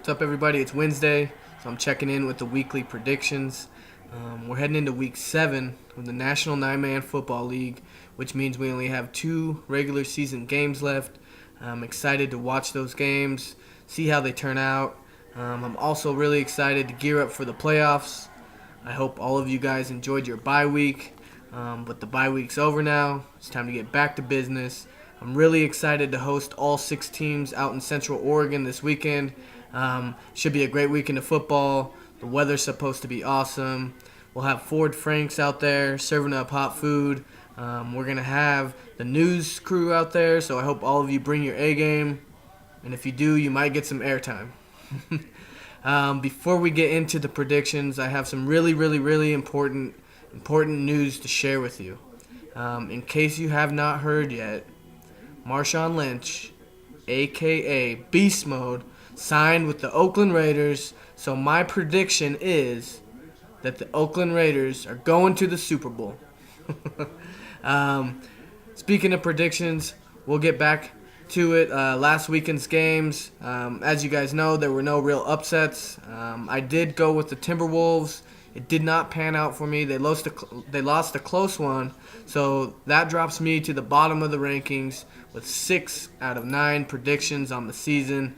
What's up, everybody? It's Wednesday, so I'm checking in with the weekly predictions. We're heading into week 7 of the National Nine-Man Football League, which means we only have 2 regular season games left. I'm excited to watch those games, see how they turn out. I'm also really excited to gear up for the playoffs. I hope all of you guys enjoyed your bye week, but the bye week's over now. It's time to get back to business. I'm really excited to host all 6 teams out in Central Oregon this weekend. Should be a great weekend of football. The weather's supposed to be awesome. We'll have Ford Franks out there serving up hot food. We're going to have the news crew out there, so I hope all of you bring your A game. And if you do, you might get some airtime. Before we get into the predictions, I have some really important news to share with you. In case you have not heard yet, Marshawn Lynch, a.k.a. Beast Mode, signed with the Oakland Raiders. So my prediction is that the Oakland Raiders are going to the Super Bowl. Speaking of predictions, we'll get back to it. Last weekend's games, as you guys know, there were no real upsets. I did go with the Timberwolves. It did not pan out for me. They lost a close one, so that drops me to the bottom of the rankings with 6 out of 9 predictions on the season.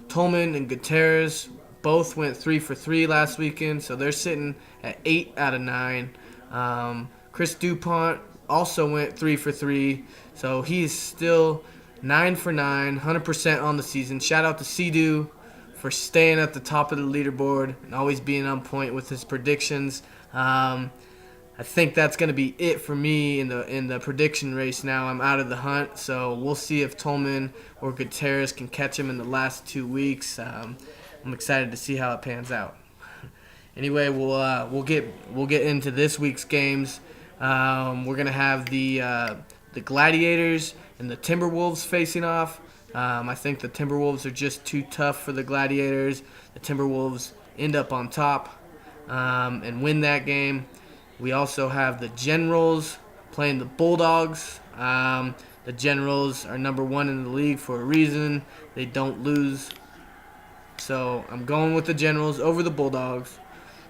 Tolman and Gutierrez both went 3 for 3 last weekend, so they're sitting at 8 out of 9. Chris DuPont also went 3 for 3, so he's still 9 for 9, 100% on the season. Shout out to C-Do for staying at the top of the leaderboard and always being on point with his predictions. I think that's going to be it for me in the prediction race now. I'm out of the hunt, so we'll see if Tolman or Gutierrez can catch him in the last 2 weeks. I'm excited to see how it pans out. Anyway, we'll get into this week's games. We're gonna have the Gladiators and the Timberwolves facing off. I think the Timberwolves are just too tough for the Gladiators. The Timberwolves end up on top and win that game. We also have the Generals playing the Bulldogs. The Generals are number 1 in the league for a reason. They don't lose. So I'm going with the Generals over the Bulldogs.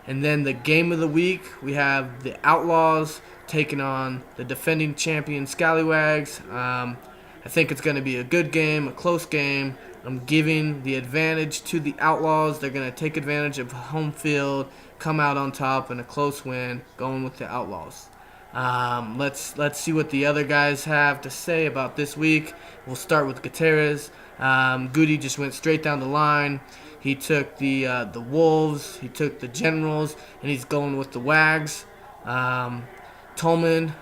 And then the game of the week, we have the Outlaws taking on the defending champion Scallywags. I think it's going to be a good game, a close game. I'm giving the advantage to the Outlaws. They're going to take advantage of home field, come out on top in a close win, going with the Outlaws. Let's see what the other guys have to say about this week. We'll start with Gutierrez. Goody just went straight down the line. He took the Wolves, he took the Generals, and he's going with the Wags. Tolman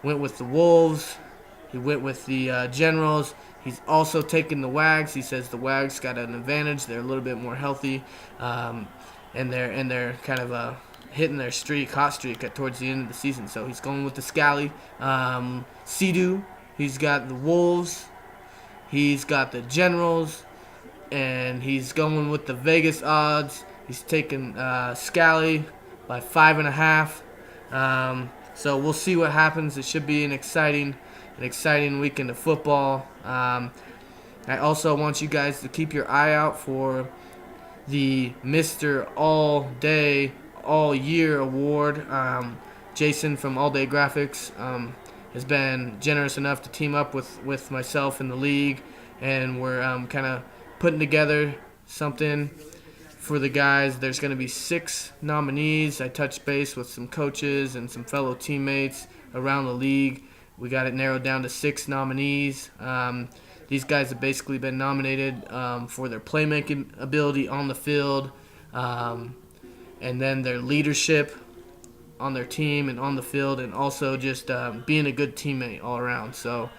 went with the Wolves. He went with the Generals. He's also taking the Wags. He says the Wags got an advantage. They're a little bit more healthy, and they're kind of hitting their hot streak towards the end of the season. So he's going with the Scally. Sea-Doo, he's got the Wolves. He's got the Generals, and he's going with the Vegas odds. He's taking Scally by 5.5. So we'll see what happens. It should be an exciting weekend of football. I also want you guys to keep your eye out for the Mr. All Day, All Year Award. Jason from All Day Graphics has been generous enough to team up with myself in the league, and we're kind of putting together something for the guys. There's going to be 6 nominees. I touched base with some coaches and some fellow teammates around the league. We got it narrowed down to 6 nominees. These guys have basically been nominated for their playmaking ability on the field, and then their leadership on their team and on the field, and also just being a good teammate all around. So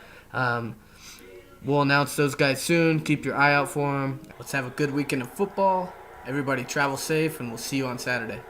we'll announce those guys soon. Keep your eye out for them. Let's have a good weekend of football. Everybody travel safe, and we'll see you on Saturday.